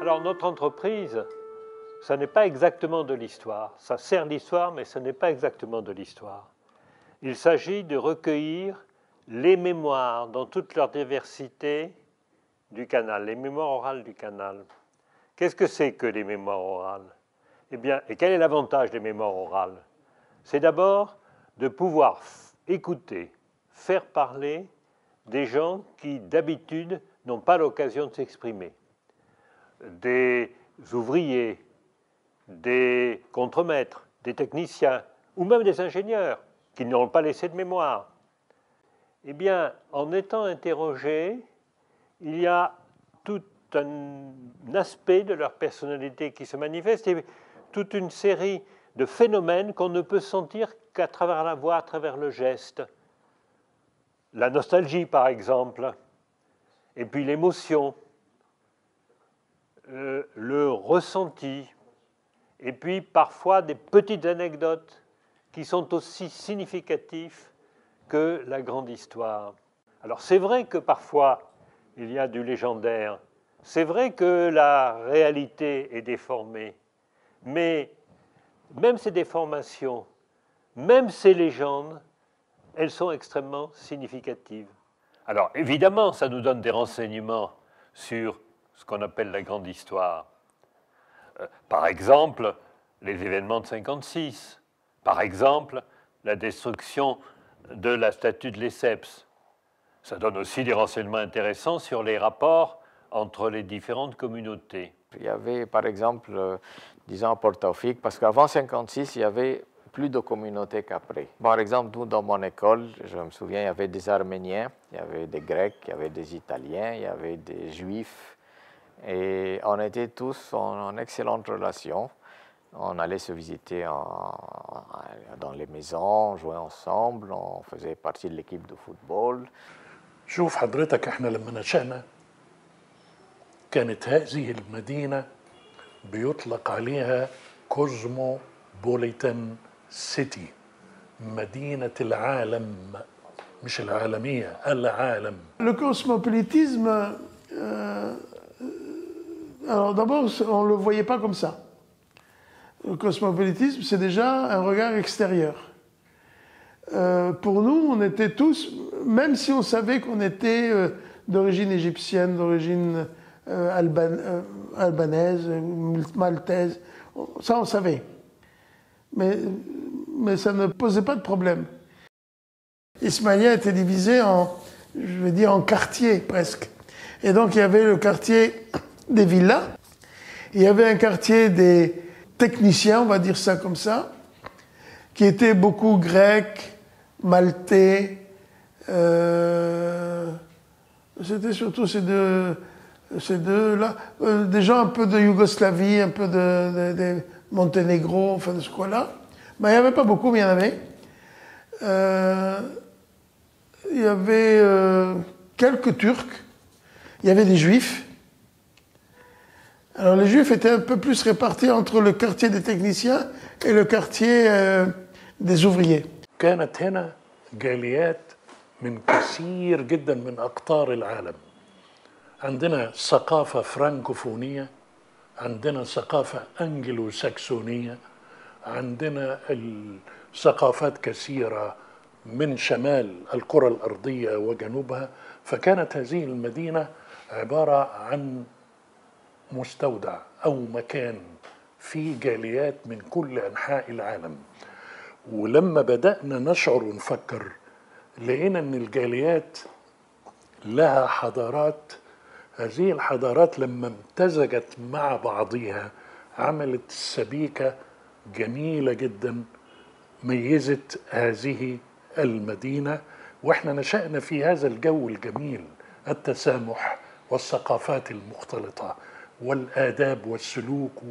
Alors notre entreprise, ça n'est pas exactement de l'histoire. Ça sert l'histoire, mais ce n'est pas exactement de l'histoire. Il s'agit de recueillir les mémoires dans toute leur diversité du canal, les mémoires orales du canal. Qu'est-ce que c'est que les mémoires orales? Eh bien, et quel est l'avantage des mémoires orales? C'est d'abord de pouvoir écouter, faire parler des gens qui, d'habitude, n'ont pas l'occasion de s'exprimer. Des ouvriers, des contremaîtres, des techniciens, ou même des ingénieurs qui n'auront pas laissé de mémoire. Eh bien, en étant interrogés, il y a tout un aspect de leur personnalité qui se manifeste et toute une série de phénomènes qu'on ne peut sentir qu'à travers la voix, à travers le geste. La nostalgie, par exemple, et puis l'émotion, le ressenti, et puis parfois des petites anecdotes qui sont aussi significatifs que la grande histoire. Alors c'est vrai que parfois il y a du légendaire, c'est vrai que la réalité est déformée, mais même ces déformations, même ces légendes, elles sont extrêmement significatives. Alors évidemment, ça nous donne des renseignements sur ce qu'on appelle la grande histoire. Par exemple, les événements de 1956. Par exemple, la destruction de la statue de Lesseps. Ça donne aussi des renseignements intéressants sur les rapports entre les différentes communautés. Il y avait, par exemple, disons à Port-Taoufik, parce qu'avant 1956, il y avait plus de communautés qu'après. Par exemple, nous, dans mon école, je me souviens, il y avait des Arméniens, il y avait des Grecs, il y avait des Italiens, il y avait des Juifs, et on était tous en excellente relation. On allait se visiter dans les maisons, on jouait ensemble, on faisait partie de l'équipe de football. شوف حضرتك احنا لما نشأنا كانت هذه المدينة بيطلق عليها كوزموبوليتان سيتي، مدينة العالم، مش العالمية، العالم. Le cosmopolitisme, alors d'abord on ne le voyait pas comme ça. Le cosmopolitisme, c'est déjà un regard extérieur. Pour nous, on était tous, même si on savait qu'on était d'origine égyptienne, d'origine albanaise, maltaise, ça on savait. Mais ça ne posait pas de problème. Ismaïlia était divisé en, je vais dire, en quartiers presque. Et donc il y avait le quartier des villas, il y avait un quartier des techniciens, on va dire ça comme ça, qui étaient beaucoup grecs, maltais, c'était surtout ces deux-là, des gens un peu de Yougoslavie, un peu de Monténégro, enfin de ce coin-là. Ben, il n'y avait pas beaucoup, mais il y en avait. Il y avait quelques Turcs, il y avait des Juifs. Alors les Juifs étaient un peu plus répartis entre le quartier des techniciens et le quartier des ouvriers. كانت هنا جاليات من كثير جدا من أقطار العالم. عندنا ثقافة فرانكوفونية، عندنا ثقافة أنجلو ساكسونية، عندنا ثقافات كثيرة من شمال الكرة الأرضية وجنوبها. فكانت هذه المدينة عبارة عن مستودع أو مكان فيه جاليات من كل أنحاء العالم. ولما بدأنا نشعر ونفكر لقينا أن الجاليات لها حضارات. هذه الحضارات لما امتزجت مع بعضها عملت سبيكة جميلة جدا ميزت هذه المدينة. واحنا نشأنا في هذا الجو الجميل، التسامح والثقافات المختلطة والآداب والسلوك،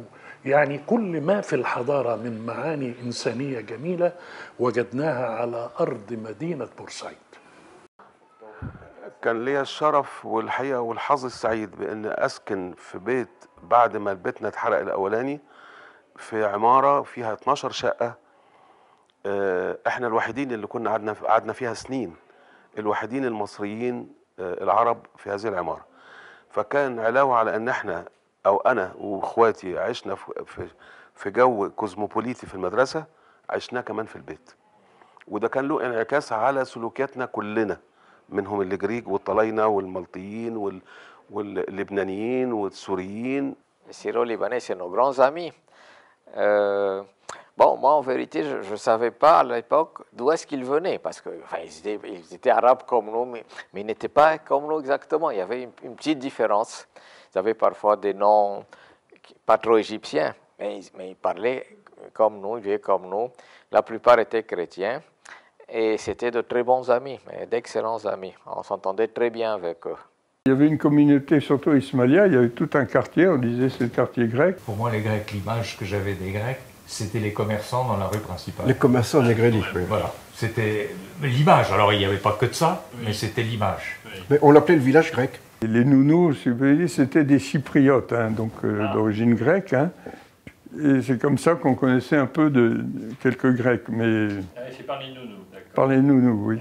يعني كل ما في الحضارة من معاني إنسانية جميلة وجدناها على أرض مدينة بورسعيد. كان ليا الشرف والحقيقة والحظ السعيد بأن أسكن في بيت بعد ما بيتنا اتحرق الأولاني في عمارة فيها 12 شقة. احنا الوحيدين اللي كنا قعدنا فيها سنين، الوحيدين المصريين العرب في هذه العمارة. فكان علاوة على أن احنا او انا واخواتي عشنا في جو كوزموبوليتي في المدرسه، عشناه كمان في البيت. وده كان له انعكاس على سلوكياتنا كلنا، منهم الجريج والطلاينه والمالطيين واللبنانيين والسوريين. Syro-Libanais, c'est nos grands amis. Bon, moi, en vérité, je ne savais pas à l'époque d'où est-ce qu'ils venaient, parce qu'ils enfin, ils étaient arabes comme nous, mais ils n'étaient pas comme nous exactement. Il y avait une petite différence. Ils avaient parfois des noms pas trop égyptiens, mais ils parlaient comme nous, ils vivaient comme nous. La plupart étaient chrétiens, et c'était de très bons amis, d'excellents amis. On s'entendait très bien avec eux. Il y avait une communauté, surtout Ismaïlia, il y avait tout un quartier, on disait c'est le quartier grec. Pour moi, les Grecs, l'image que j'avais des Grecs, c'était les commerçants dans la rue principale. Les commerçants négréliques, oui. Voilà, c'était l'image. Alors, il n'y avait pas que de ça, mais c'était l'image. Mais on l'appelait le village grec. Et les nounous, si vous voulez dire, c'était des Chypriotes, hein, donc d'origine grecque. Hein. Et c'est comme ça qu'on connaissait un peu de quelques Grecs. Mais c'est par les nounous, d'accord. Par les nounous, oui.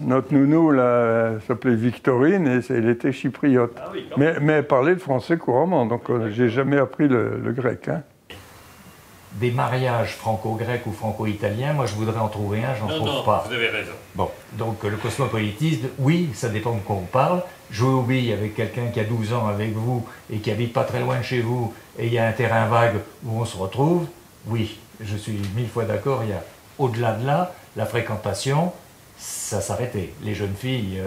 Notre nounou, là, s'appelait Victorine et elle était chypriote. Ah oui, mais elle parlait le français couramment, donc j'ai jamais appris le grec. Hein. Des mariages franco-grecs ou franco-italiens, moi je voudrais en trouver un, j'en trouve pas. Vous avez raison. Bon, donc le cosmopolitisme, oui, ça dépend de quoi on parle. Jouer aux billes avec quelqu'un qui a 12 ans avec vous et qui habite pas très loin de chez vous et il y a un terrain vague où on se retrouve, oui, je suis 1000 fois d'accord, il y a au-delà de là, la fréquentation, ça s'arrêtait. Les jeunes filles,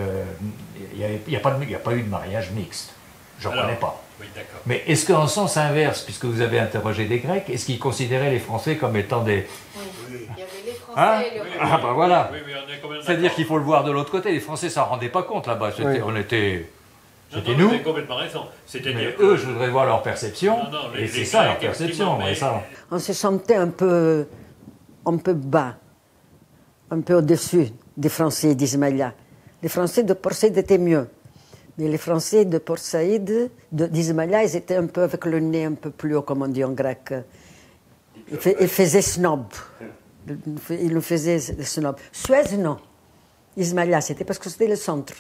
il n'y a pas eu de mariage mixte. Je n'en connais pas. Oui, d'accord. Mais est-ce qu'en sens inverse, puisque vous avez interrogé des Grecs, est-ce qu'ils considéraient les Français comme étant des... Oui, il y avait les Français hein et les Grecs. Ah ben voilà. Oui, mais on est quand même C'est-à-dire qu'il faut le voir de l'autre côté. Les Français ne s'en rendaient pas compte là-bas. On était... C'était non, nous. vous avez complètement raison. Mais eux, je voudrais voir leur perception. Et c'est ça leur perception. Mais ça... On se sentait un peu bas, un peu au-dessus des Français d'Ismaïlia. Les Français de Port Saïd étaient mieux. Mais les Français de Port Saïd, d'Ismaïlia, ils étaient un peu avec le nez un peu plus haut, comme on dit en grec. Ils faisaient snob. Ils nous faisaient snob. Suez, non. Ismaïlia, c'était parce que c'était le centre.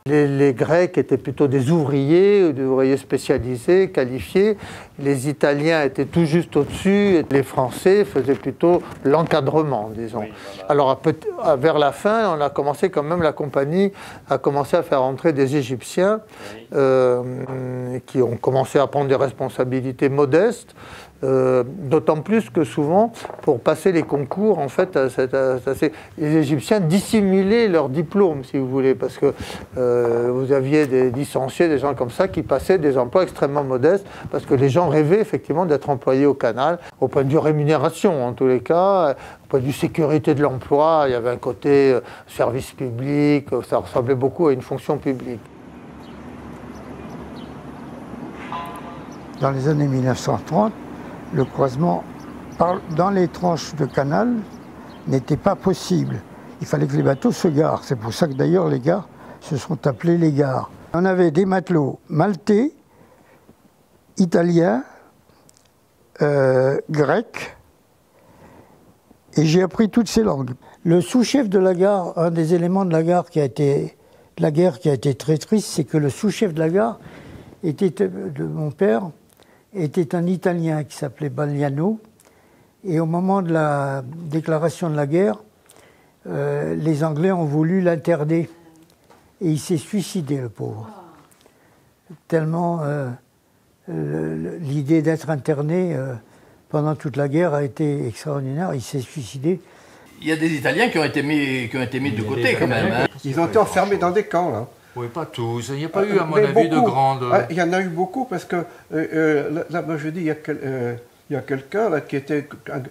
Les Grecs étaient plutôt des ouvriers spécialisés, qualifiés. Les Italiens étaient tout juste au-dessus. Et les Français faisaient plutôt l'encadrement, disons. Oui, voilà. Alors, vers la fin, on a commencé quand même, la compagnie a commencé à faire entrer des Égyptiens qui ont commencé à prendre des responsabilités modestes. D'autant plus que souvent, pour passer les concours, en fait, les Égyptiens dissimulaient leur diplôme, si vous voulez, parce que vous aviez des licenciés, des gens comme ça, qui passaient des emplois extrêmement modestes, parce que les gens rêvaient effectivement d'être employés au canal, au point de vue rémunération, en tous les cas, au point de vue sécurité de l'emploi, il y avait un côté service public, ça ressemblait beaucoup à une fonction publique. Dans les années 1930, le croisement dans les tranches de canal n'était pas possible. Il fallait que les bateaux se garent. C'est pour ça que d'ailleurs les gares se sont appelées les gares. On avait des matelots maltais, italiens, grecs, et j'ai appris toutes ces langues. Le sous-chef de la gare, un des éléments de la guerre qui a été très triste, c'est que le sous-chef de la gare de mon père était un Italien qui s'appelait Bagliano, et au moment de la déclaration de la guerre, les Anglais ont voulu l'interner, et il s'est suicidé, le pauvre. Tellement l'idée d'être interné pendant toute la guerre a été extraordinaire, il s'est suicidé. Il y a des Italiens qui ont été mis de côté quand même. Hein. Ils ont été enfermés dans des camps, là. Oui, pas tous. Il n'y a pas eu, à mon avis, de grandes... Il y en a eu beaucoup, parce que, là, moi, je dis, il y a quelqu'un là qui était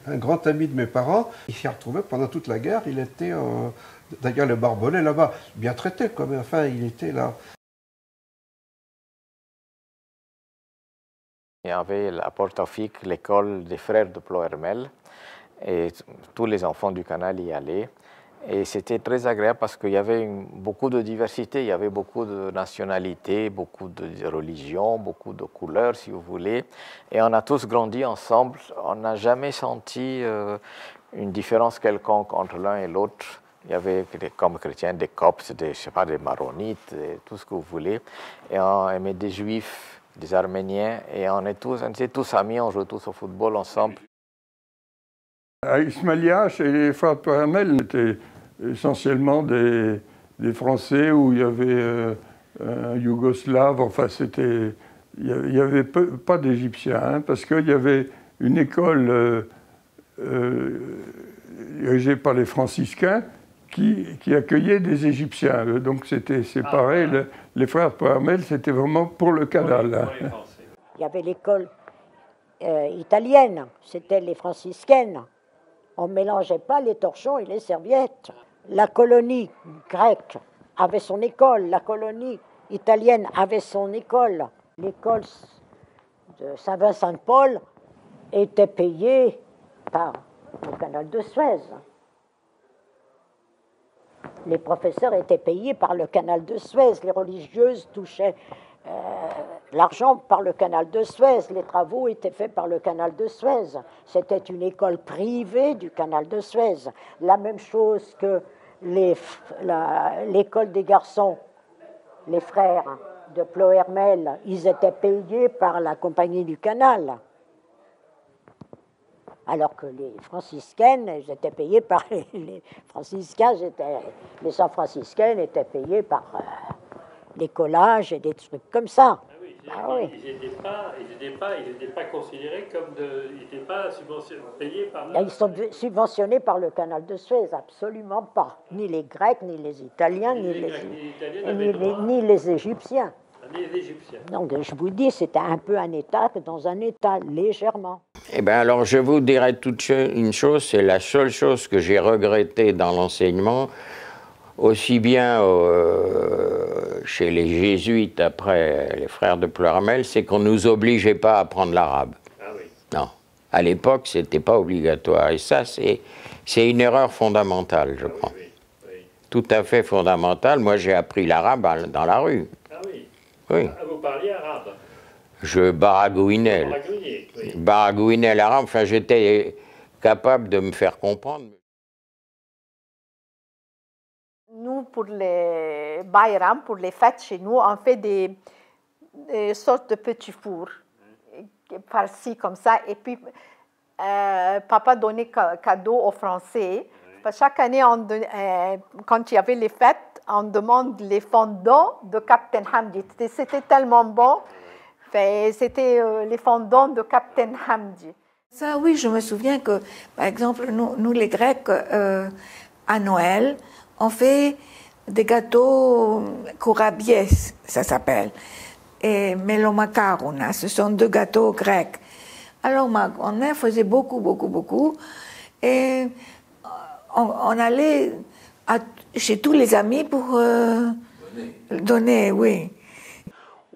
un grand ami de mes parents. Il s'y retrouvait pendant toute la guerre. Il était, d'ailleurs, le barbelé là-bas, bien traité, quand même. Enfin, il était là. Il y avait à Port-Taoufik l'école des frères de Plohermel, et tous les enfants du canal y allaient. Et c'était très agréable parce qu'il y avait beaucoup de diversité, il y avait beaucoup de nationalités, beaucoup de religions, beaucoup de couleurs, si vous voulez. Et on a tous grandi ensemble. On n'a jamais senti une différence quelconque entre l'un et l'autre. Il y avait comme chrétiens des coptes, des maronites, tout ce que vous voulez. Et on aimait des juifs, des Arméniens, et on était tous amis, on joue tous au football ensemble. À Ismailia, chez les frères Pramel, c'était essentiellement des Français où il y avait un Yougoslave, enfin c'était... Il n'y avait pas d'Égyptiens, hein, parce qu'il y avait une école dirigée par les franciscains qui accueillait des Égyptiens. Donc c'était séparé. Les frères Pramel, c'était vraiment pour le canal. Hein. Il y avait l'école italienne, c'était les franciscaines. On ne mélangeait pas les torchons et les serviettes. La colonie grecque avait son école, la colonie italienne avait son école. L'école de Saint-Vincent-de-Paul était payée par le canal de Suez. Les professeurs étaient payés par le canal de Suez. Les religieuses touchaient l'argent par le canal de Suez. Les travaux étaient faits par le canal de Suez. C'était une école privée du canal de Suez. La même chose que l'école des garçons, les frères de Plohermel, ils étaient payés par la compagnie du canal. Alors que les franciscaines, ils étaient payés par les franciscains, les sœurs franciscaines étaient payées par les collages et des trucs comme ça. Ah oui, ils n'étaient pas considérés comme ils n'étaient pas payés par... Ils sont subventionnés par le canal de Suez, absolument pas. Ni les Grecs, ni les Italiens, ni les Égyptiens. Donc je vous dis, c'était un peu un État dans un État, légèrement. Eh bien alors je vous dirais une chose, c'est la seule chose que j'ai regrettée dans l'enseignement, aussi bien chez les jésuites après les frères de Plohermel, c'est qu'on ne nous obligeait pas à apprendre l'arabe. Ah oui. Non. À l'époque, ce n'était pas obligatoire. Et ça, c'est une erreur fondamentale, je crois. Oui, oui. Tout à fait fondamentale. Moi, j'ai appris l'arabe dans la rue. Ah oui. Oui. Ah, vous parliez arabe? Je baragouinais. Oui. Baragouinais l'arabe. Enfin, j'étais capable de me faire comprendre. Nous, pour les Bayram, pour les fêtes chez nous, on fait des sortes de petits fours, par-ci, comme ça. Et puis, papa donnait cadeau aux Français. Chaque année, quand il y avait les fêtes, on demande les fondants de Captain Hamdi. C'était tellement bon. C'était les fondants de Captain Hamdi. Ça, oui, je me souviens que, par exemple, nous les Grecs, à Noël, on fait des gâteaux kourabies, ça s'appelle, et melomakarouna, ce sont deux gâteaux grecs. Alors ma grand-mère faisait beaucoup, et on allait chez tous les amis pour donner, oui.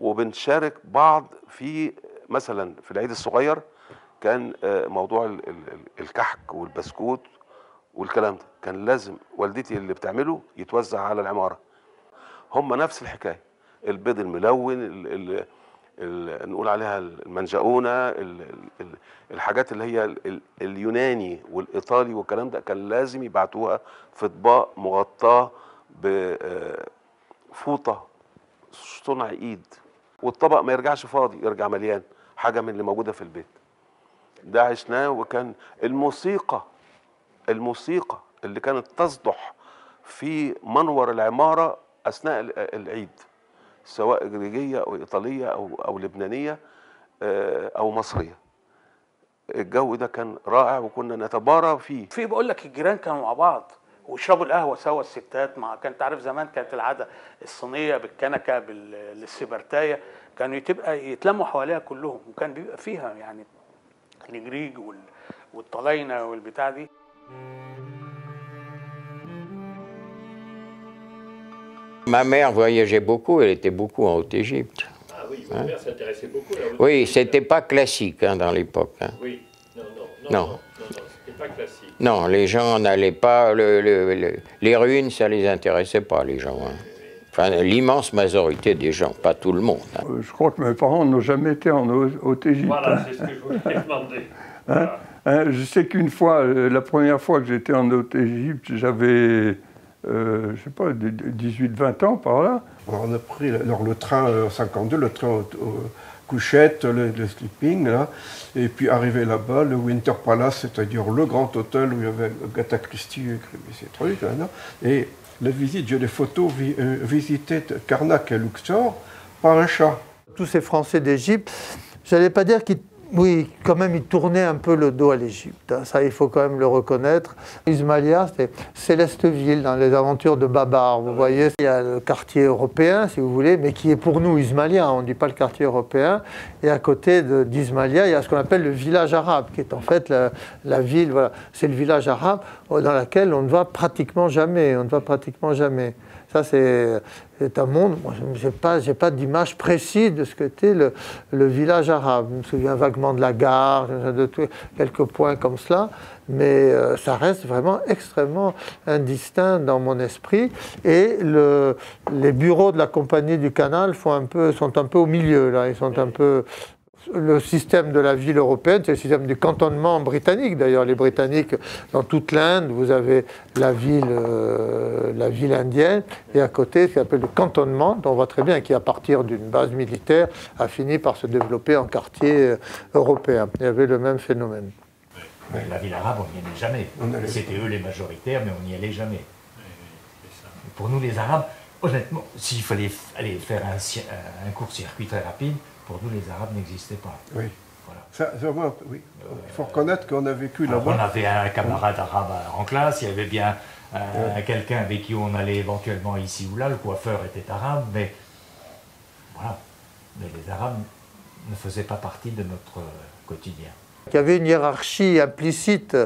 وبنشارك بعض في مثلا في العيد الصغير كان موضوع الكحك والبسكوت والكلام ده كان لازم والدتي اللي بتعمله يتوزع على العمارة. هم نفس الحكاية، البيض الملون، نقول عليها المنجقونة، الحاجات اللي هي اليوناني والإيطالي والكلام ده كان لازم يبعتوها في اطباق مغطاة بفوطة صنع ايد، والطبق ما يرجعش فاضي، يرجع مليان حاجة من اللي موجودة في البيت. ده عشناه. وكان الموسيقى اللي كانت تصدح في منور العمارة أثناء العيد، سواء جريجية أو إيطالية أو لبنانية أو مصرية. الجو ده كان رائع وكنا نتبارى فيه. في بقول لك الجيران كانوا مع بعض ويشربوا القهوة سوا، الستات مع كانت تعرف زمان كانت العادة الصينية بالكنكة بالسبرتاية كانوا يتلموا حواليها كلهم، وكان بيبقى فيها يعني الجريج والطلاينة والبتاع دي. Ma mère voyageait beaucoup, elle était beaucoup en Haute-Égypte. Ah oui, ma mère s'intéressait beaucoup à la Haute-Égypte. Oui, c'était pas classique dans l'époque. Oui, non, c'était pas classique. Non, les gens n'allaient pas, les ruines, ça les intéressait pas, les gens. Hein. Enfin, l'immense majorité des gens, pas tout le monde. Hein. Je crois que mes parents n'ont jamais été en Haute-Égypte. Voilà, c'est ce que je voulais demander. Voilà. Je sais qu'une fois, la première fois que j'étais en Haute-Égypte, j'avais, je sais pas, 18-20 ans par là. On a pris le train en 52, le train couchette, le sleeping, là. Et puis arrivé là-bas, le Winter Palace, c'est-à-dire le grand hôtel où il y avait Agatha Christie écrit ces trucs, là, non. Et la visite, j'ai des photos, visiter Karnak et Luxor par un chat. Tous ces Français d'Égypte, je n'allais pas dire qu'ils... Oui, quand même, ils tournaient un peu le dos à l'Égypte. Ça, il faut quand même le reconnaître. Ismaïlia, c'était Célesteville, dans les aventures de Babar. Vous voyez, il y a le quartier européen, si vous voulez, mais qui est pour nous Ismaïlia. On ne dit pas le quartier européen. Et à côté d'Ismaïlia, il y a ce qu'on appelle le village arabe, qui est en fait la ville. Voilà, c'est le village arabe dans lequel on ne va pratiquement jamais. On ne va pratiquement jamais. Ça, c'est un monde. Moi, je n'ai pas d'image précise de ce qu'était le village arabe. Je me souviens vaguement de la gare, de quelques points comme cela, mais ça reste vraiment extrêmement indistinct dans mon esprit. Et les bureaux de la Compagnie du Canal sont un peu au milieu, là. Ils sont un peu... Le système de la ville européenne, c'est le système du cantonnement britannique. D'ailleurs, les Britanniques, dans toute l'Inde, vous avez la ville indienne, et à côté, ce qu'on appelle le cantonnement, dont on voit très bien, qui, à partir d'une base militaire, a fini par se développer en quartier européen. Il y avait le même phénomène. La ville arabe, on n'y allait jamais. C'était eux les majoritaires, mais on n'y allait jamais. Pour nous, les Arabes, honnêtement, s'il fallait aller faire un court-circuit très rapide, pour nous, les Arabes n'existaient pas. Oui. Voilà. Oui. Il faut reconnaître qu'on a vécu là-bas. On avait un camarade arabe en classe, il y avait bien quelqu'un avec qui on allait éventuellement ici ou là, le coiffeur était arabe, mais voilà. Mais les Arabes ne faisaient pas partie de notre quotidien. Il y avait une hiérarchie implicite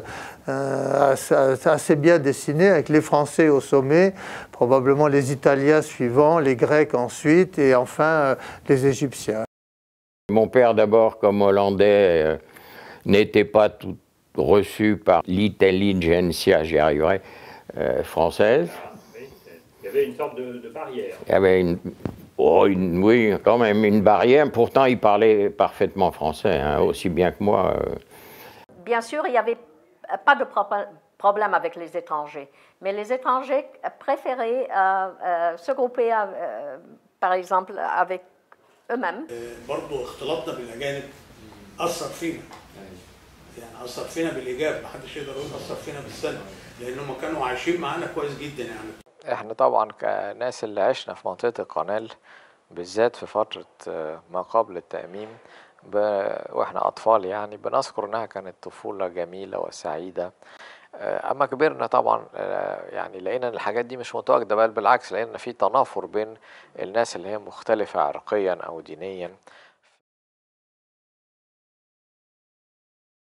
assez bien dessinée, avec les Français au sommet, probablement les Italiens suivants, les Grecs ensuite, et enfin les Égyptiens. Mon père, d'abord, comme Hollandais, n'était pas tout reçu par l'intelligentsia, j'y arriverai, française. Il y avait une sorte de barrière. Il y avait oui, quand même une barrière. Pourtant, il parlait parfaitement français, hein, aussi bien que moi. Bien sûr, il n'y avait pas de problème avec les étrangers, mais les étrangers préféraient se grouper, par exemple, avec eux-mêmes. برضه اختلاطنا بالاجانب اثر فينا يعني اثر فينا بالايجاب، محدش يقدر يقول اثر فينا بالسلب لانهم كانوا عايشين معانا كويس جدا يعني. احنا طبعا كناس اللي عشنا في منطقة القنال بالذات في فترة ما قبل التأميم واحنا اطفال يعني بنذكر انها كانت طفولة جميلة وسعيدة. اما كبرنا طبعا يعني لقينا ان الحاجات دي مش متواجده، بل بالعكس لقينا في تنافر بين الناس اللي هي مختلفه عرقيا او دينيا.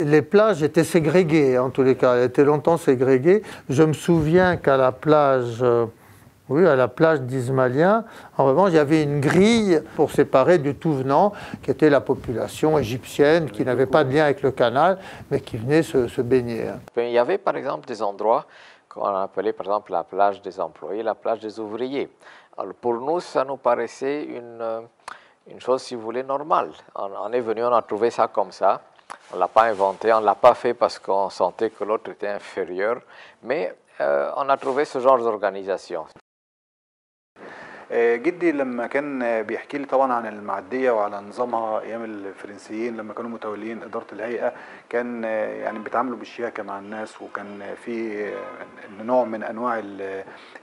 Les plages étaient ségrégées, en tous les cas, elles étaient longtemps ségrégées. Je me souviens qu'à la plage, à la plage d'Ismaïlia, en revanche, il y avait une grille pour séparer du tout venant, qui était la population égyptienne, qui n'avait pas de lien avec le canal, mais qui venait se baigner. Il y avait par exemple des endroits qu'on appelait par exemple la plage des employés, la plage des ouvriers. Alors pour nous, ça nous paraissait une chose, si vous voulez, normale. On est venu, on a trouvé ça comme ça. On ne l'a pas inventé, on ne l'a pas fait parce qu'on sentait que l'autre était inférieur, mais on a trouvé ce genre d'organisation. جدي لما كان بيحكي لي طبعا عن المعدية وعلى نظامها أيام الفرنسيين لما كانوا متولين إدارة الهيئة، كان يعني بيتعاملوا بالشياكة مع الناس، وكان في نوع من أنواع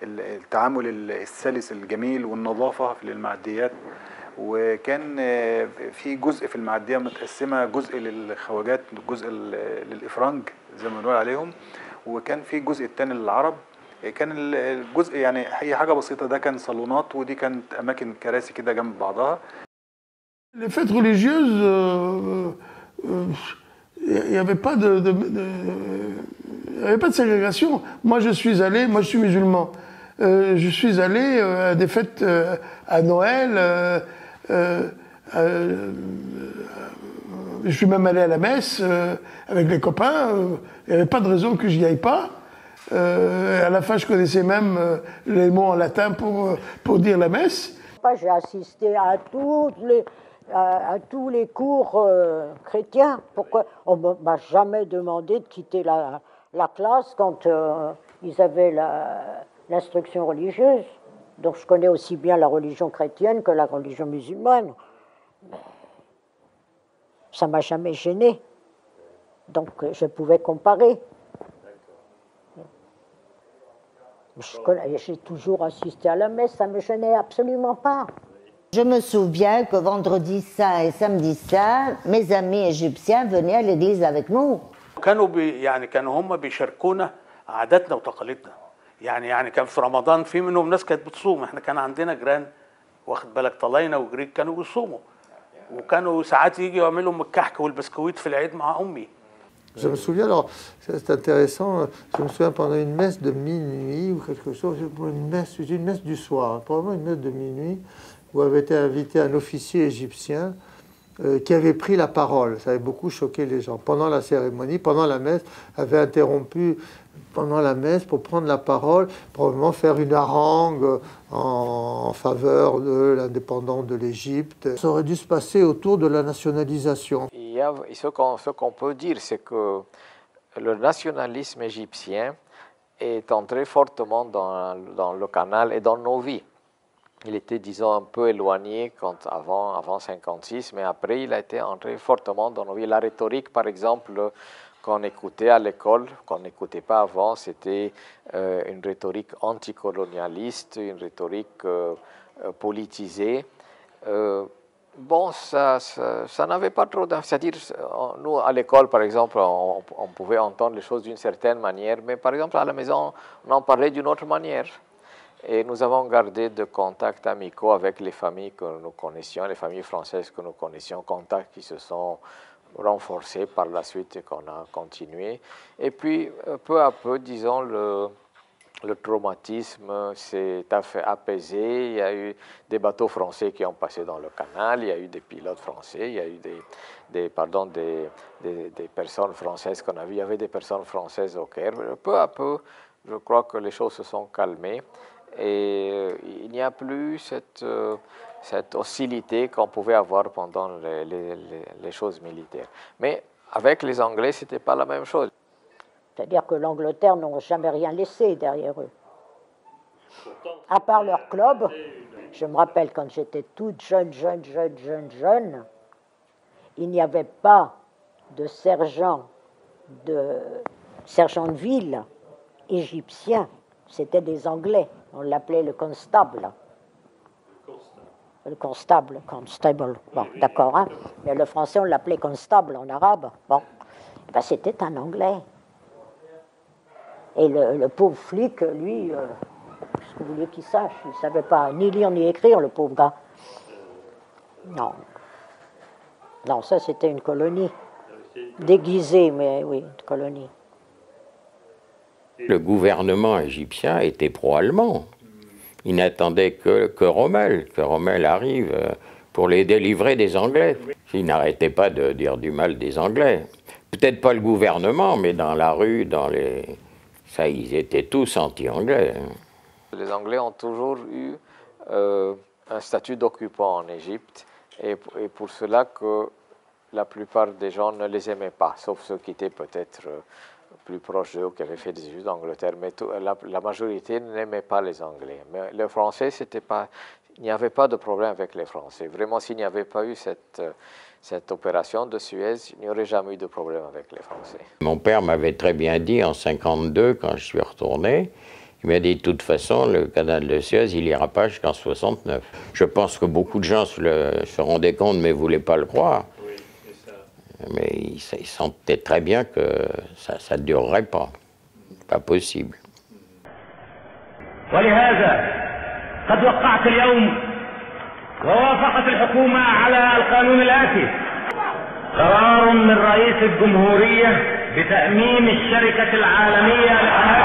التعامل السلس الجميل والنظافة في المعديات. وكان في جزء في المعدية متقسمة، جزء للخواجات، جزء للإفرنج زي ما بنقول عليهم، وكان في الجزء الثاني للعرب. كان الجزء يعني هي حاجة بسيطة، ده كان صالونات ودي كانت أماكن كراسي كده جنب بعضها. Les fêtes religieuses, il n'y avait pas de ségrégation. Moi je suis musulman. Je suis allé à des fêtes à Noël. Je suis même allé à la messe avec les copains. Il n'y avait pas de raison que j'y aille pas. À la fin, je connaissais même les mots en latin pour dire la messe. J'ai assisté à tous les cours chrétiens. Pourquoi on ne m'a jamais demandé de quitter la classe quand ils avaient l'instruction religieuse. Donc je connais aussi bien la religion chrétienne que la religion musulmane. Mais Ça ne m'a jamais gêné. Donc je pouvais comparer. J'ai toujours assisté à la messe, ça ne me gênait absolument pas. Je me souviens que vendredi saint et samedi saint, mes amis égyptiens venaient à l'église avec nous. كانوا هم بيشاركونا عاداتنا وتقاليدنا. يعني كان في رمضان في منهم ناس كانت بتصوم، احنا كان عندنا جيران واخد بالك طلاينه وجريك كانوا بيصوموا. وكانوا ساعات يجي يعملوا الكحك والبسكويت في العيد مع امي. Je me souviens, alors c'est intéressant, je me souviens pendant une messe de minuit ou quelque chose, une messe du soir, probablement une messe de minuit, où avait été invité un officier égyptien qui avait pris la parole. Ça avait beaucoup choqué les gens. Pendant la cérémonie, pendant la messe, avait interrompu pendant la messe pour prendre la parole, probablement faire une harangue en faveur de l'indépendance de l'Égypte. Ça aurait dû se passer autour de la nationalisation. Ce qu'on peut dire, c'est que le nationalisme égyptien est entré fortement dans le canal et dans nos vies. Il était, disons, un peu éloigné avant 1956, mais après, il a été entré fortement dans nos vies. La rhétorique, par exemple, qu'on écoutait à l'école, qu'on n'écoutait pas avant, c'était une rhétorique anticolonialiste, une rhétorique politisée. Bon, ça n'avait pas trop d'importance. C'est-à-dire, nous, à l'école, par exemple, on pouvait entendre les choses d'une certaine manière, mais par exemple, à la maison, on en parlait d'une autre manière. Et nous avons gardé de contacts amicaux avec les familles que nous connaissions, les familles françaises que nous connaissions, contacts qui se sont renforcés par la suite et qu'on a continué. Et puis, peu à peu, disons, le traumatisme s'est apaisé. Il y a eu des bateaux français qui ont passé dans le canal, il y a eu des pilotes français, il y a eu des personnes françaises qu'on a vues, il y avait des personnes françaises au Caire. Peu à peu, je crois que les choses se sont calmées. Et il n'y a plus cette hostilité qu'on pouvait avoir pendant les choses militaires. Mais avec les Anglais, ce n'était pas la même chose. C'est-à-dire que l'Angleterre n'ont jamais rien laissé derrière eux. À part leur club, je me rappelle quand j'étais toute jeune, il n'y avait pas de sergent de ville égyptien, c'était des Anglais. On l'appelait le constable. Le constable. Bon, d'accord, hein? Mais le français, on l'appelait constable en arabe. Bon, ben, c'était un Anglais. Et le pauvre flic, lui, ce que vous voulez qu'il sache, il ne savait pas ni lire ni écrire, le pauvre gars. Non. Non, ça, c'était une colonie. Déguisée, mais oui, une colonie. Le gouvernement égyptien était pro-allemand. Il n'attendait que Rommel arrive pour les délivrer des Anglais. Il n'arrêtait pas de dire du mal des Anglais. Peut-être pas le gouvernement, mais dans la rue, ça, ils étaient tous anti-anglais. Les Anglais ont toujours eu un statut d'occupant en Égypte, et pour cela que la plupart des gens ne les aimaient pas, sauf ceux qui étaient peut-être plus proches d'eux, qui avaient fait des études d'Angleterre, mais la majorité n'aimait pas les Anglais. Mais les Français, il n'y avait pas de problème avec les Français. Vraiment, s'il n'y avait pas eu cette opération de Suez, il n'y aurait jamais eu de problème avec les Français. Mon père m'avait très bien dit en 1952, quand je suis retourné, il m'a dit de toute façon, le canal de Suez, il n'ira pas jusqu'en 1969. Je pense que beaucoup de gens se rendaient compte, mais ne voulaient pas le croire. Mais ils sentaient très bien que ça ne durerait pas. Pas possible. ولهذا قد وقعت اليوم ووافقت الحكومة على القانون الآتي: قرار من رئيس الجمهورية بتأميم الشركة العالمية لقناة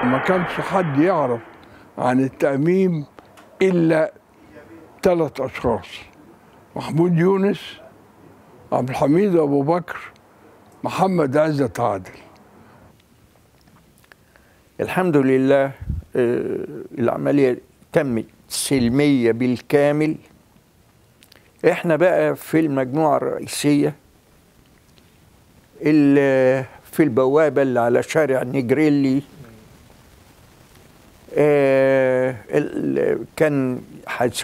ما كانش حد يعرف عن التأميم إلا 3 أشخاص: محمود يونس، عبد الحميد أبو بكر، محمد عزت عادل. الحمد لله العملية تمت سلمية بالكامل. احنا بقى في المجموعة الرئيسية اللي في البوابة اللي على شارع نجريلي كان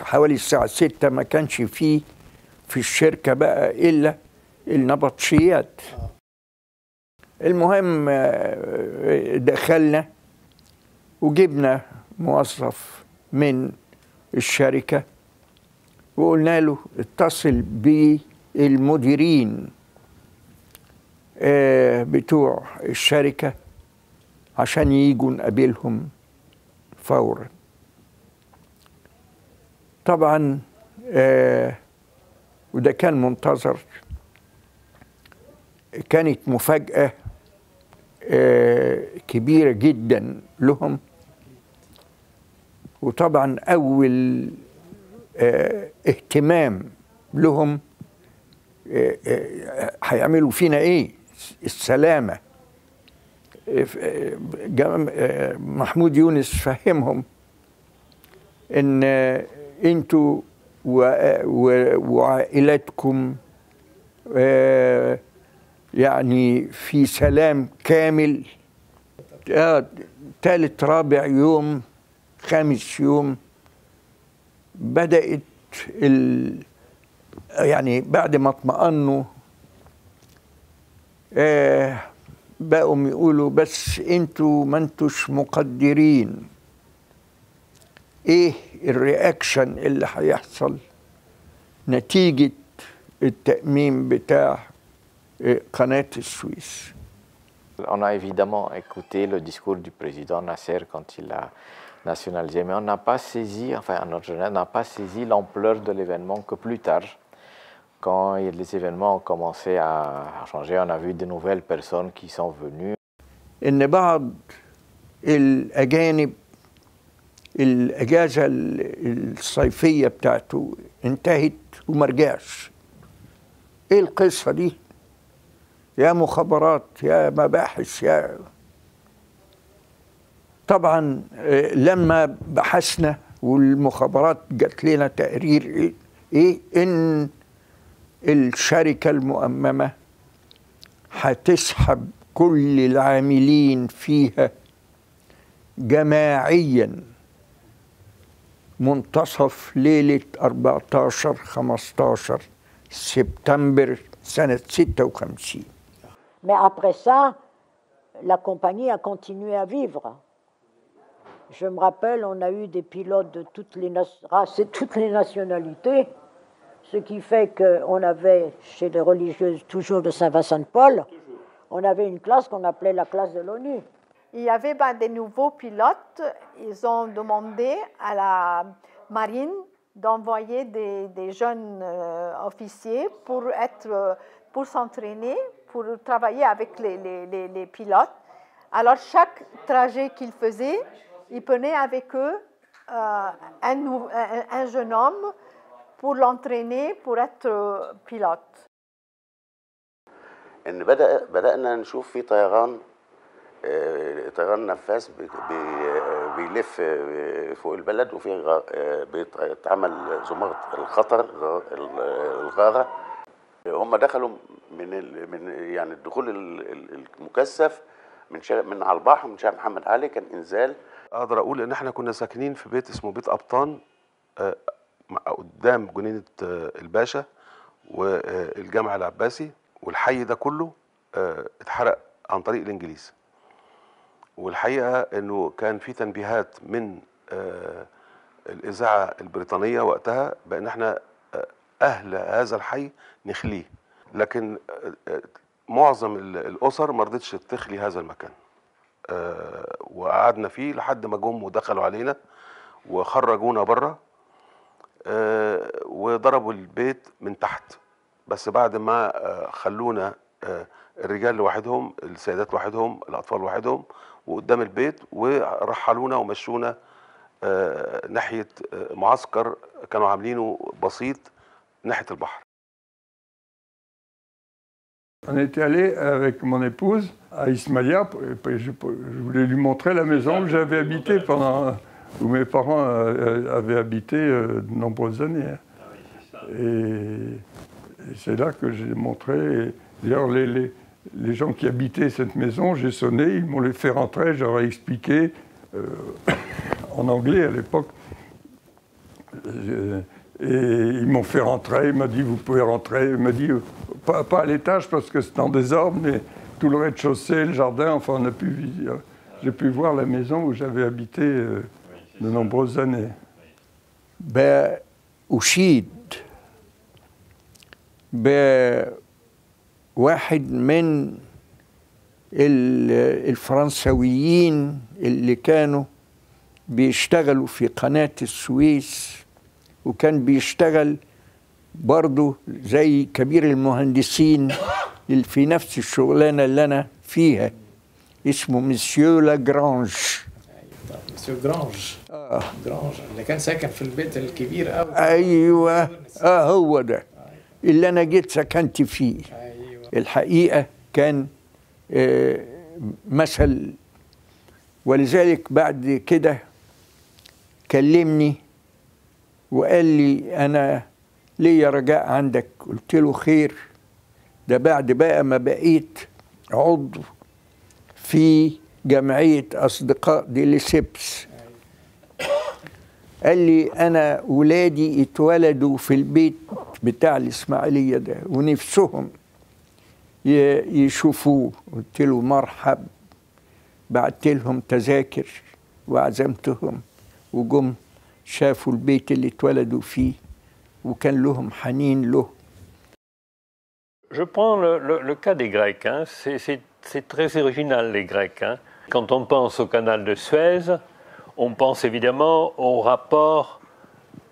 حوالي الساعة 6 ما كانش فيه في الشركة بقى إلا النبطشيات. المهم دخلنا وجبنا موظف من الشركة وقلنا له اتصل بالمديرين بتوع الشركة عشان ييجوا نقابلهم فورا. طبعا وده كان منتظر. كانت مفاجأة كبيرة جدا لهم، وطبعا أول اهتمام لهم هيعملوا فينا إيه؟ السلامة. محمود يونس فهمهم إن أنتوا وعائلتكم يعني في سلام كامل. ثالث رابع يوم خامس يوم بدأت يعني بعد ما اطمأنوا بقوا يقولوا بس انتوا ما انتوش مقدرين ايه الرياكشن اللي هيحصل نتيجة التأميم بتاع قناة السويس. On a évidemment écouté le discours du président Nasser quand il a nationalisé, mais on n'a pas saisi, enfin notre jeunesse n'a pas saisi l'ampleur de l'événement que plus tard, quand les événements ont commencé à changer, on a vu de nouvelles personnes qui sont venues. إن بعض الأجانب الأجازة الصيفية بتاعته انتهت وما رجعش. إيه القصة دي؟ يا مخابرات يا مباحث يا. طبعا لما بحثنا والمخابرات جات لنا تقرير إيه إن الشركة المؤممة هتسحب كل العاملين فيها جماعيا منتصف ليلة 14-15 سبتمبر سنة 56. Mais après ça, la compagnie a continué à vivre. Je me rappelle, on a eu des pilotes de toutes les races et toutes les nationalités, ce qui fait qu'on avait, chez les religieuses toujours de Saint-Vincent-de-Paul, on avait une classe qu'on appelait la classe de l'ONU. Il y avait des nouveaux pilotes, ils ont demandé à la marine d'envoyer des jeunes officiers pour s'entraîner, pour travailler avec les pilotes. Alors chaque trajet qu'ils faisaient, ils prenaient avec eux un jeune homme pour l'entraîner pour être pilote. إن بدأنا نشوف في طيران نفاث بيلف فوق البلد وفي بيتعمل زمارة الخطر الغارة. هم دخلوا من يعني الدخول المكثف من على البحر من شارع محمد علي كان انزال. اقدر اقول ان احنا كنا ساكنين في بيت اسمه بيت ابطان قدام جنينة الباشا والجامع العباسي، والحي ده كله اتحرق عن طريق الانجليز. والحقيقه انه كان في تنبيهات من الاذاعه البريطانيه وقتها بان احنا اهل هذا الحي نخليه، لكن معظم الاسر ما رضتش تخلي هذا المكان. وقعدنا فيه لحد ما جم ودخلوا علينا وخرجونا بره وضربوا البيت من تحت، بس بعد ما خلونا الرجال لوحدهم، السيدات لوحدهم، الاطفال لوحدهم وقدام البيت، ورحلونا ومشونا ناحيه معسكر كانوا عاملينه بسيط ناحيه البحر. On était allé avec mon épouse à Ismaïlia. Je voulais lui montrer la maison où j'avais habité où mes parents avaient habité de nombreuses années. Et c'est là que j'ai montré. D'ailleurs, les gens qui habitaient cette maison, j'ai sonné, ils m'ont fait rentrer, j'aurais expliqué en anglais à l'époque. Et ils m'ont fait rentrer, il m'a dit vous pouvez rentrer, il m'a dit pas à l'étage parce que c'est en désordre, mais tout le rez-de-chaussée, le jardin, enfin j'ai pu voir la maison où j'avais habité de nombreuses années. أشيد بواحد من الفرنسويين اللي كانوا بيشتغلوا في قناة السويس وكان بيشتغل برضه زي كبير المهندسين في نفس الشغلانة اللي أنا فيها اسمه مسيو لاجرانج. مسيو جرانج. جرانج اللي كان ساكن في البيت الكبير قوي. أيوه هو ده اللي أنا جيت سكنت فيه. أيوة. الحقيقة كان مثل، ولذلك بعد كده كلمني وقال لي أنا ليا رجاء عندك. قلت له خير، ده بعد بقى ما بقيت عضو في جمعية أصدقاء دي لسبس. قال لي أنا ولادي اتولدوا في البيت بتاع الإسماعيلية ده ونفسهم يشوفوه. قلت له مرحب. بعت لهم تذاكر وعزمتهم وجم شافوا البيت اللي اتولدوا فيه وكان لهم حنين له. Je prends le cas des Grecs. Hein. C'est très original, les Grecs. Hein. Quand on pense au canal de Suez, on pense évidemment au rapport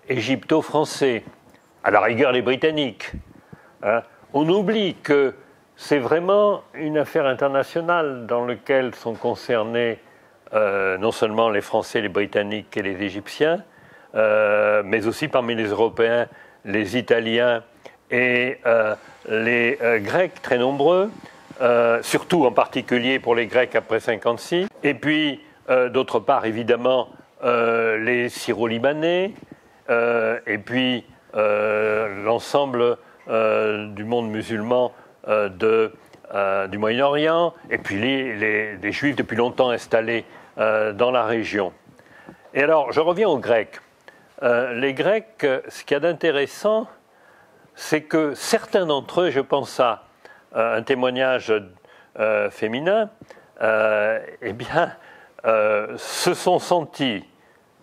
égypto-français, à la rigueur les Britanniques. Hein. On oublie que c'est vraiment une affaire internationale dans laquelle sont concernés non seulement les Français, les Britanniques et les Égyptiens, mais aussi parmi les Européens, les Italiens et les Grecs très nombreux, surtout en particulier pour les Grecs après 1956, et puis d'autre part évidemment les Syro-Libanais, et puis l'ensemble du monde musulman du Moyen-Orient, et puis les Juifs depuis longtemps installés dans la région. Et alors, je reviens aux Grecs. Les Grecs, ce qu'il y a d'intéressant, c'est que certains d'entre eux, je pense à un témoignage féminin, eh bien, se sont sentis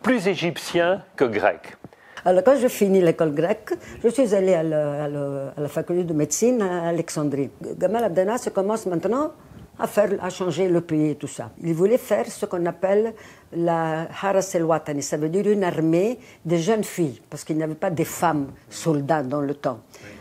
plus égyptiens que grecs. Alors, quand je finis l'école grecque, je suis allée à la faculté de médecine à Alexandrie. Gamal Abdel Nasser commence maintenant à changer le pays et tout ça. Il voulait faire ce qu'on appelle la Haras el-Watani, ça veut dire une armée de jeunes filles, parce qu'il n'y avait pas de femmes soldats dans le temps.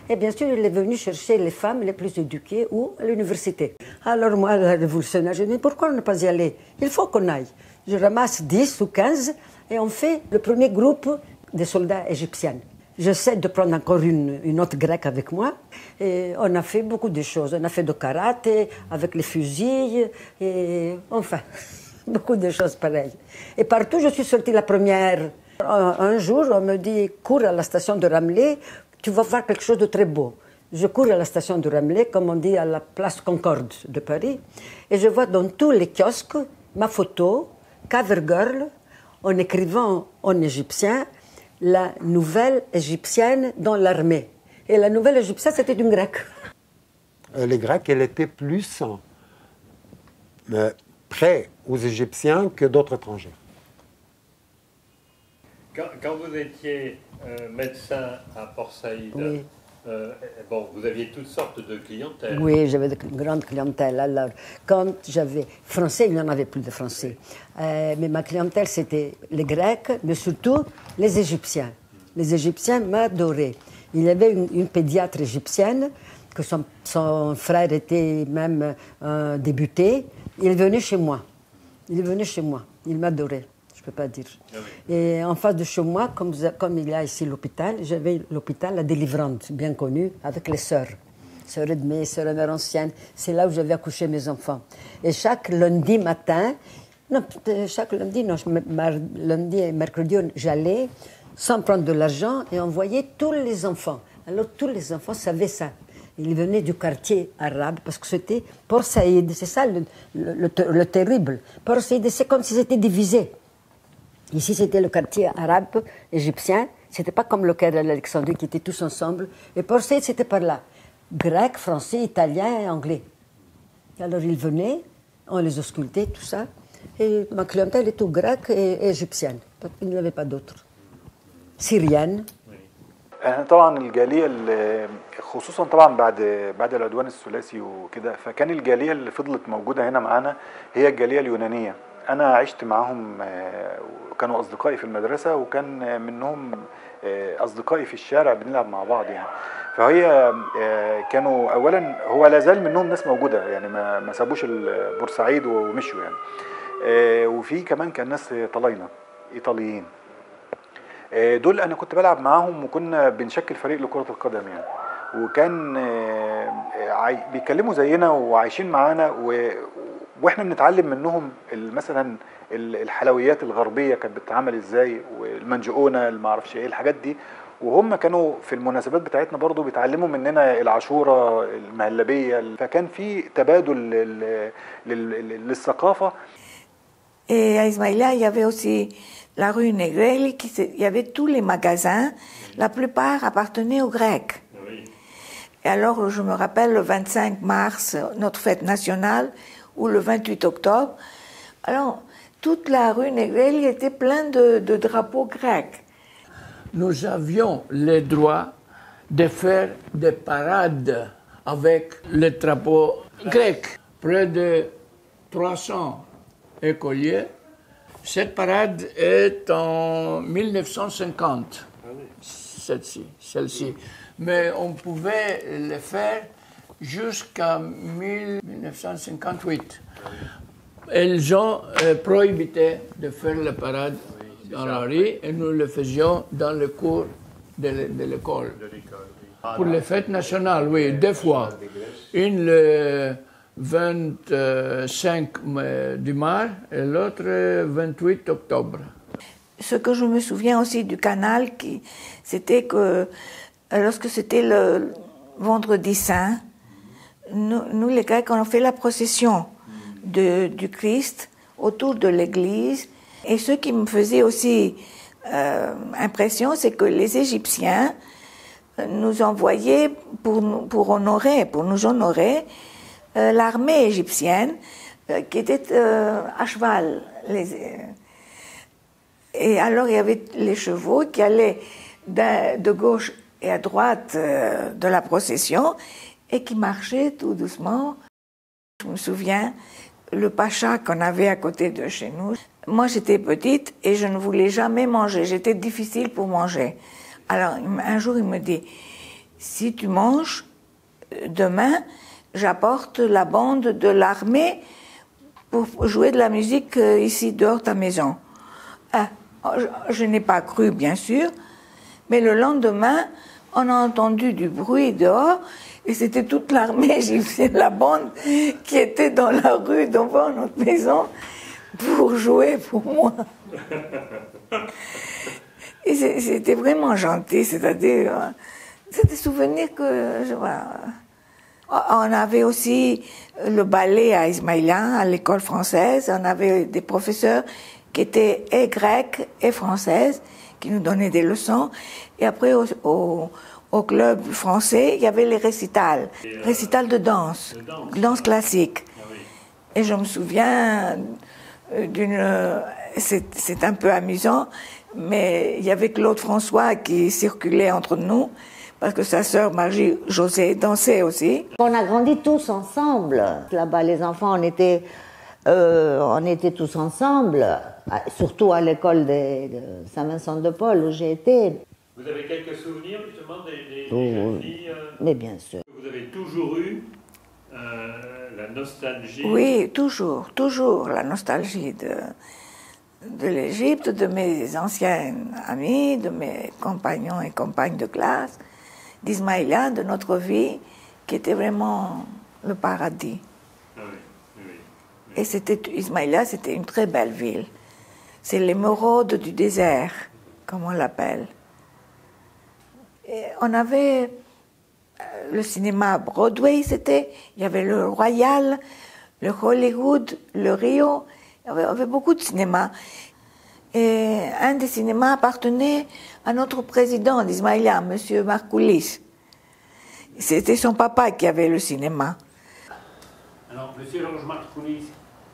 Et bien sûr, il est venu chercher les femmes les plus éduquées ou à l'université. Alors moi, le révolutionnaire, je dis, pourquoi ne pas y aller? Il faut qu'on aille. Je ramasse 10 ou 15 et on fait le premier groupe des soldats égyptiens. J'essaie de prendre encore une autre grecque avec moi. Et on a fait beaucoup de choses. On a fait de karaté avec les fusils, et enfin, beaucoup de choses pareilles. Et partout, je suis sortie la première. Un jour, on me dit, cours à la station de Ramleh, tu vas voir quelque chose de très beau. Je cours à la station de Ramleh, comme on dit à la place Concorde de Paris, et je vois dans tous les kiosques ma photo, cover girl, en écrivant en égyptien, la nouvelle égyptienne dans l'armée. Et la nouvelle égyptienne, c'était une grecque. Les Grecs, elle était plus près aux Égyptiens que d'autres étrangers. Quand vous étiez médecin à Port-Saïd, oui. Bon, vous aviez toutes sortes de clientèles. Oui, j'avais de grandes clientèles. Alors, quand j'avais français, il n'y en avait plus de français. Mais ma clientèle, c'était les Grecs, mais surtout les Égyptiens. Les Égyptiens m'adoraient. Il y avait une pédiatre égyptienne, que son frère était même débuté. Il venait chez moi. Il m'adorait. Je ne peux pas dire. Et en face de chez moi, comme il y a ici l'hôpital, j'avais l'hôpital La Délivrante, bien connu, avec les sœurs Edmée, sœur Mère Ancienne. C'est là où j'avais accouché mes enfants. Et chaque lundi matin, lundi et mercredi, j'allais sans prendre de l'argent et envoyer tous les enfants. Alors tous les enfants savaient ça. Ils venaient du quartier arabe parce que c'était Port Saïd. C'est ça le terrible. Port Saïd, c'est comme si c'était divisé. Ici, c'était le quartier arabe, égyptien. C'était pas comme le Caire de l'Alexandrie qui étaient tous ensemble. Et Port Saïd, c'était par là. Grec, français, italien et anglais. Et alors, ils venaient, on les auscultait, tout ça. Et ma clientèle était grecque et égyptienne. Il n'y avait pas d'autres. Syrienne. طبعا الجاليه خصوصا طبعا بعد العدوان الثلاثي وكده، فكان الجاليه اللي فضلت موجوده هنا معانا هي الجاليه اليونانيه. انا عشت معاهم، كانوا اصدقائي في المدرسه، وكان منهم اصدقائي في الشارع بنلعب مع بعض يعني. فهي كانوا اولا هو لا زال منهم ناس موجوده يعني، ما سابوش بورسعيد ومشوا يعني. وفي كمان كان ناس طلاينه ايطاليين، دول انا كنت بلعب معاهم وكنا بنشكل فريق لكرة القدم يعني. وكان بيتكلموا زينا وعايشين معانا، واحنا بنتعلم منهم مثلا الحلويات الغربية كانت بتتعمل ازاي، والمنجقونة اللي ما اعرفش ايه الحاجات دي. وهم كانوا في المناسبات بتاعتنا برضو بيتعلموا مننا العاشورة المهلبية، فكان في تبادل للثقافة. Et à Ismaïlia, il y avait aussi la rue Negrelli, il y avait tous les magasins, la plupart appartenaient aux Grecs. Oui. Et alors, je me rappelle le 25 mars, notre fête nationale, ou le 28 octobre, alors toute la rue Negrelli était pleine de drapeaux grecs. Nous avions le droit de faire des parades avec les drapeaux grecs, près de 300 écoliers. Cette parade est en 1950, celle-ci. Mais on pouvait le faire jusqu'à 1958. Ils ont prohibé de faire la parade dans la rue et nous le faisions dans le cours de l'école. Pour les fêtes nationales, oui, 2 fois. Une le 25 du mars et l'autre 28 octobre. Ce que je me souviens aussi du canal, c'était que lorsque c'était le vendredi saint, nous les Grecs, on a fait la procession du Christ autour de l'église. Et ce qui me faisait aussi impression, c'est que les Égyptiens nous envoyaient pour nous honorer, l'armée égyptienne qui était à cheval. Et alors il y avait les chevaux qui allaient de gauche et à droite de la procession et qui marchaient tout doucement. Je me souviens, le pacha qu'on avait à côté de chez nous, moi j'étais petite et je ne voulais jamais manger, j'étais difficile pour manger. Alors un jour il me dit, si tu manges, demain j'apporte la bande de l'armée pour jouer de la musique ici dehors de ta maison. Je n'ai pas cru, bien sûr, mais le lendemain, on a entendu du bruit dehors et c'était toute l'armée égyptienne, la bande qui était dans la rue devant notre maison pour jouer pour moi. Et c'était vraiment gentil, c'est-à-dire, c'est des souvenirs que on avait aussi le ballet à Ismaïlia, à l'école française. On avait des professeurs qui étaient et grecs et françaises, qui nous donnaient des leçons. Et après, au club français, il y avait les récitals de danse classique. Et je me souviens c'est un peu amusant, mais il y avait Claude François qui circulait entre nous, parce que sa sœur Marie-Josée dansait aussi. On a grandi tous ensemble. Là-bas, les enfants, on était tous ensemble, surtout à l'école de Saint-Vincent-de-Paul où j'ai été. Vous avez quelques souvenirs justement des jeunes filles Mais bien sûr. Vous avez toujours eu la nostalgie? Oui, toujours la nostalgie de l'Égypte, de mes anciens amis, de mes compagnons et compagnes de classe, d'Ismaïlia, de notre vie, qui était vraiment le paradis. Ah oui. Et Ismaïlia, c'était une très belle ville. C'est l'émeraude du désert, comme on l'appelle. Et on avait le cinéma Broadway, il y avait le Royal, le Hollywood, le Rio, il y avait beaucoup de cinéma. Et un des cinémas appartenait à notre président d'Ismaïlia, M. Markoulis. C'était son papa qui avait le cinéma. Alors, M. Georges Markoulis,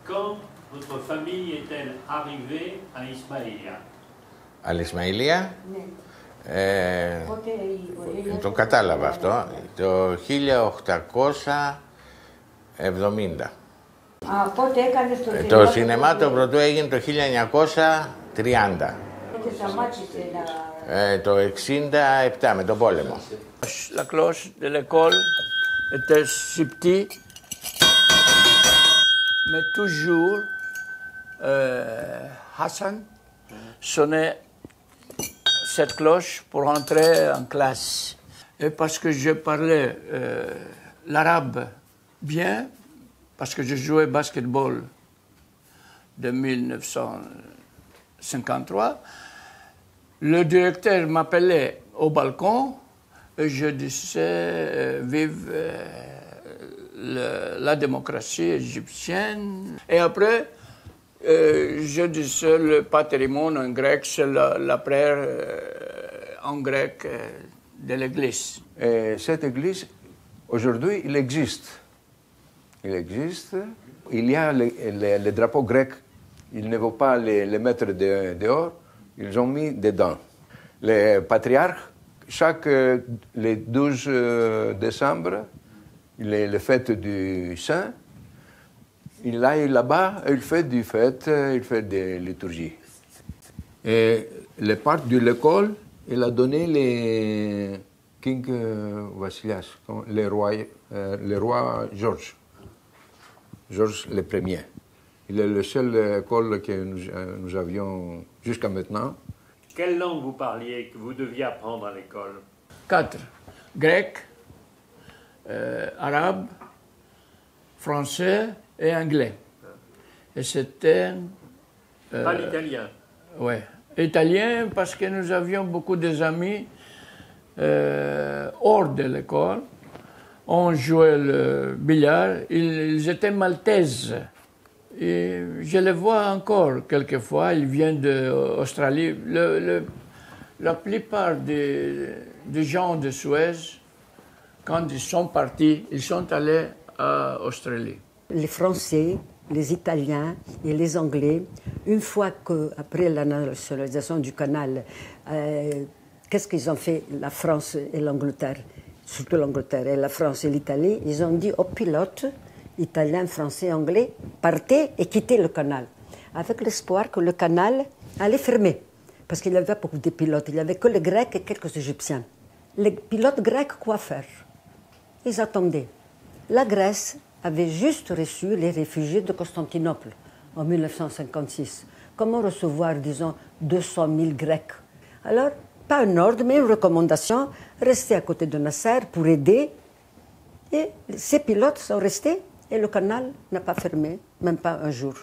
quand votre famille est-elle arrivée à Ismaïlia? Al-Ismaïlia, το κατάλαβα αυτό, το 1870. Πότε έκανες το Το σινεμά? σινεμά το πρωτού έγινε το 1930. Το 67 με τον πόλεμο. La cloche de l'école était si petite, mais toujours Hassan sonnait cette cloche pour entrer en classe. Et parce que je parlais l'arabe bien, parce que je jouais basketball de 1953, le directeur m'appelait au balcon et je disais vive la démocratie égyptienne. Et après, je disais le patrimoine en grec, c'est la prière en grec de l'église. Et cette église, aujourd'hui, il existe. Il existe. Il y a les drapeaux grecs. Ils ne vont pas les mettre dehors. Ils ont mis dedans. Les patriarches, les 12 décembre, les fêtes du Saint, il aille là-bas, il fait des fêtes, il fait des liturgies. Et les parts de l'école, il a donné les King Vassilias, le roi Georges le Premier. Il est la seule école que nous avions jusqu'à maintenant. Quelle langue vous parliez que vous deviez apprendre à l'école? 4. Grec, arabe, français et anglais. Et c'était... Pas l'italien? Oui. Italien parce que nous avions beaucoup d'amis hors de l'école. On jouait le billard. Ils étaient maltaises. Et je les vois encore quelquefois. Ils viennent d'Australie. La plupart des gens de Suez, quand ils sont partis, ils sont allés à Australie. Les Français, les Italiens et les Anglais, une fois qu'après la nationalisation du canal, qu'est-ce qu'ils ont fait, la France et l'Angleterre, surtout l'Angleterre et la France et l'Italie, ils ont dit aux pilotes, italiens, français, anglais, partez et quittez le canal, avec l'espoir que le canal allait fermer, parce qu'il n'y avait pas beaucoup de pilotes, il n'y avait que les Grecs et quelques Égyptiens. Les pilotes grecs, quoi faire? Ils attendaient. La Grèce avait juste reçu les réfugiés de Constantinople en 1956. Comment recevoir, disons, 200 000 Grecs? Alors, pas un ordre, mais une recommandation, rester à côté de Nasser pour aider. Et ces pilotes sont restés et le canal n'a pas fermé, même pas un jour,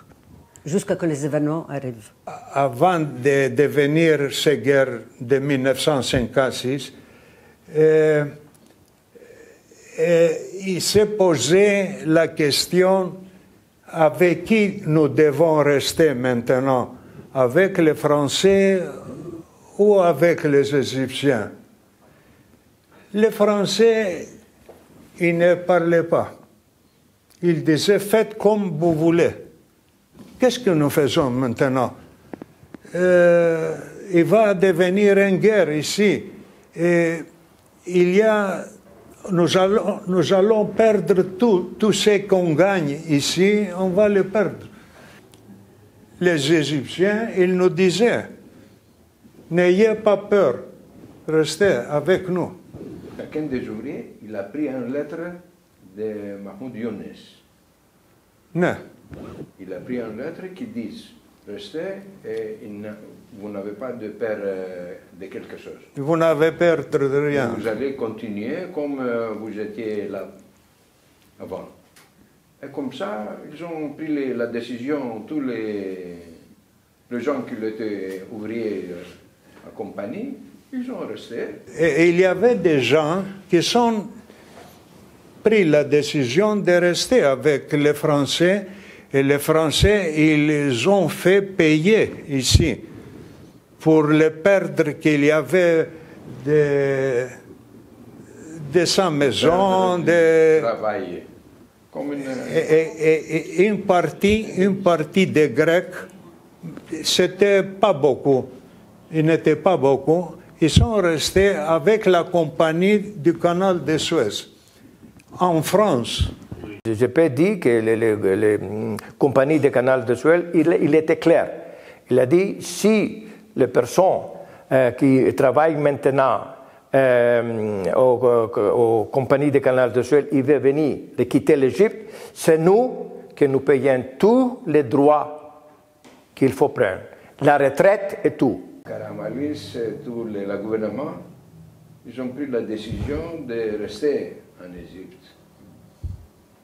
jusqu'à ce que les événements arrivent. Avant de devenir cette guerre de 1956, il s'est posé la question avec qui nous devons rester maintenant, avec les Français ou avec les Égyptiens. Les Français, ils ne parlaient pas. Ils disaient, faites comme vous voulez. Qu'est-ce que nous faisons maintenant? Il va devenir une guerre ici. Et nous allons perdre tout ce qu'on gagne ici, on va le perdre. Les Égyptiens, ils nous disaient, n'ayez pas peur, restez avec nous. Chacun des ouvriers, il a pris une lettre de Mahmoud Younes. Non. Il a pris une lettre qui dit, restez et vous n'avez pas de peur de quelque chose. Vous n'avez peur de rien. Vous allez continuer comme vous étiez là avant. Et comme ça, ils ont pris la décision, tous les gens qui étaient ouvriers à compagnie, ils ont resté. Et il y avait des gens qui ont pris la décision de rester avec les Français. Et les Français, ils ont fait payer ici pour les perdre qu'il y avait de sa maison, Travailler. Comme et une partie des Grecs, c'était pas beaucoup, ils n'étaient pas beaucoup, ils sont restés avec la compagnie du canal de Suez, en France. Je peux dire que les compagnies du canal de Suez, il était clair. Il a dit, si les personnes qui travaillent maintenant aux compagnies du canal de Suez, ils veulent venir de quitter l'Égypte, c'est nous que nous payons tous les droits qu'il faut prendre, la retraite et tout. Karamanlis et tout le gouvernement, ils ont pris la décision de rester en Égypte.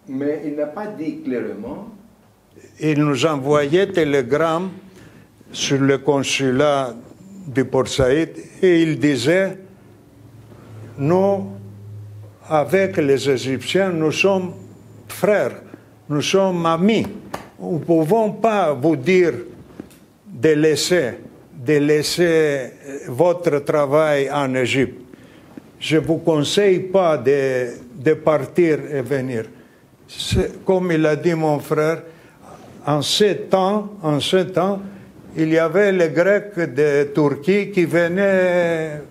Mais il n'a pas dit clairement. Il nous envoyait télégrammes sur le consulat du Port Saïd et il disait, nous, avec les Égyptiens, nous sommes frères, nous sommes amis. Nous ne pouvons pas vous dire de laisser votre travail en Égypte. Je ne vous conseille pas de partir et venir. Comme il a dit mon frère, en ce temps, il y avait les Grecs de Turquie qui venaient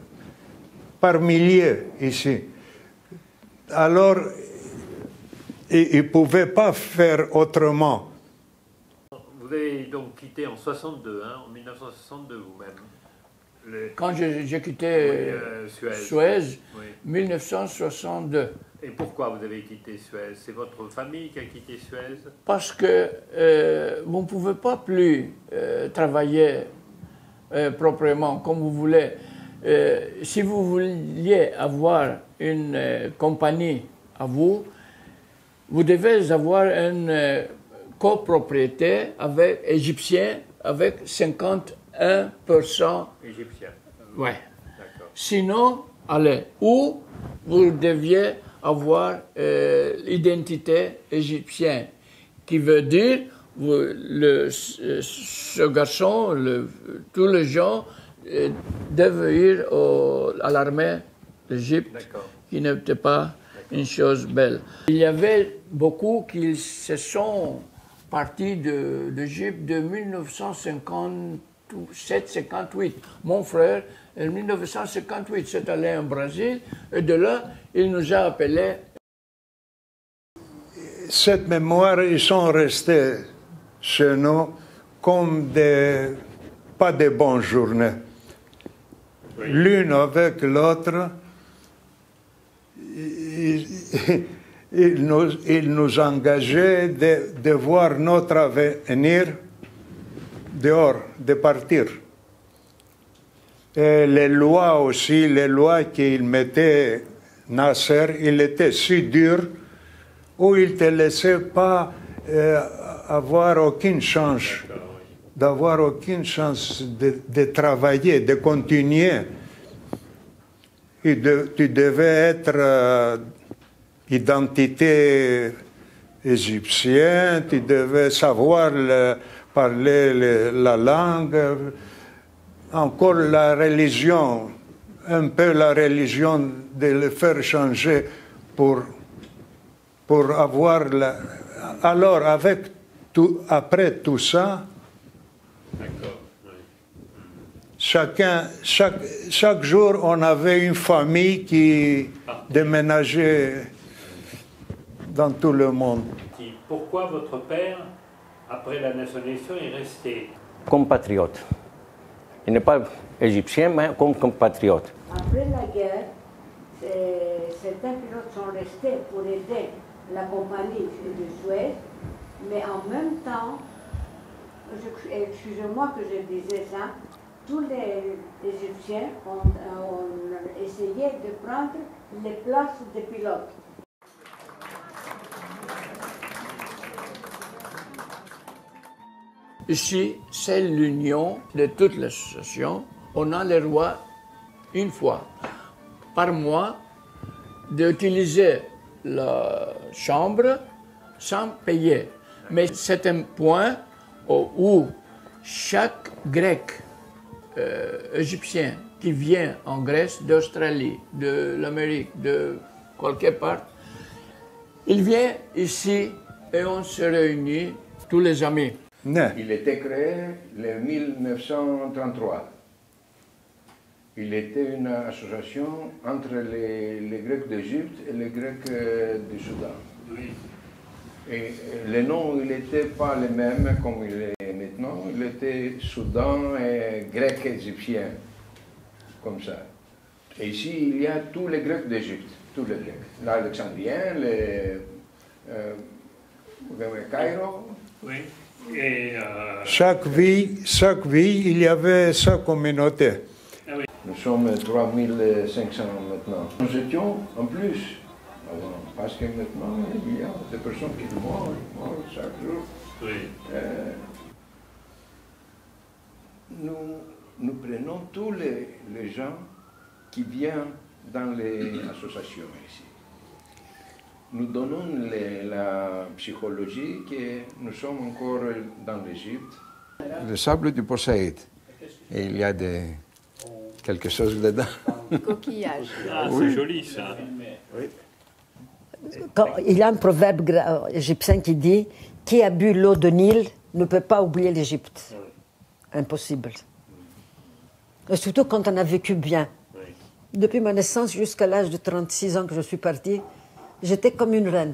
par milliers ici. Alors, ils ne pouvaient pas faire autrement. Vous avez donc quitté en 62, en 1962 vous-même. Quand j'ai quitté Suez, oui. 1962. Et pourquoi vous avez quitté Suez? C'est votre famille qui a quitté Suez? Parce que vous ne pouvez pas plus travailler proprement comme vous voulez. Si vous vouliez avoir une compagnie à vous, vous devez avoir une copropriété avec égyptien avec 51%. Égyptien. Ouais. Sinon, allez, ou vous deviez avoir l'identité égyptienne, qui veut dire ce garçon, tous les gens devaient ir à l'armée d'Égypte, qui n'était pas une chose belle. Il y avait beaucoup qui se sont partis d'Égypte de 1957-58. Mon frère, en 1958, s'est allé en Brésil et de là, il nous a appelés. Cette mémoire, ils sont restés chez nous comme pas de bonnes journées. Oui. L'une avec l'autre, il nous engageait de voir notre avenir dehors, de partir. Et les lois aussi, les lois qu'il mettait Nasser, il était si dur où il ne te laissait pas avoir aucune chance, d'avoir aucune chance de travailler, de continuer. Tu devais être identité égyptienne, tu devais savoir parler la langue, encore la religion, un peu la religion, de le faire changer pour avoir la... Alors, après tout ça, chaque jour, on avait une famille qui déménageait dans tout le monde. Pourquoi votre père, après la nationalisation, est resté compatriote? Il n'est pas égyptien, mais comme compatriote. Après la guerre, certains pilotes sont restés pour aider la compagnie de Suez, mais en même temps, excusez-moi que je disais ça, tous les Égyptiens ont essayé de prendre les places des pilotes. Ici, c'est l'union de toutes les associations. On a le droit, une fois par mois, d'utiliser la chambre sans payer. Mais c'est un point où chaque Grec Égyptien qui vient en Grèce, d'Australie, de l'Amérique, de quelque part, il vient ici et on se réunit, tous les amis. Il était créé en 1933. Il était une association entre les Grecs d'Égypte et les Grecs du Soudan. Oui. Et le nom, il n'était pas le même comme il est maintenant. Il était Soudan et grec égyptien, comme ça. Et ici, il y a tous les Grecs d'Égypte, tous les Grecs. L'Alexandrien, le Cairo. Oui. Et chaque ville, il y avait sa communauté. Nous sommes 3500 maintenant. Nous étions en plus avant, parce que maintenant, il y a des personnes qui meurent chaque jour. Oui. Nous prenons tous les gens qui viennent dans les associations ici. Nous donnons la psychologie que nous sommes encore dans l'Égypte. Le sable du Poséide. Et il y a quelque chose dedans. Coquillage. Ah, c'est joli ça. Oui. Il y a un proverbe égyptien qui dit « Qui a bu l'eau de Nil ne peut pas oublier l'Égypte. » Impossible. Et surtout quand on a vécu bien. Depuis ma naissance jusqu'à l'âge de 36 ans que je suis partie, j'étais comme une reine.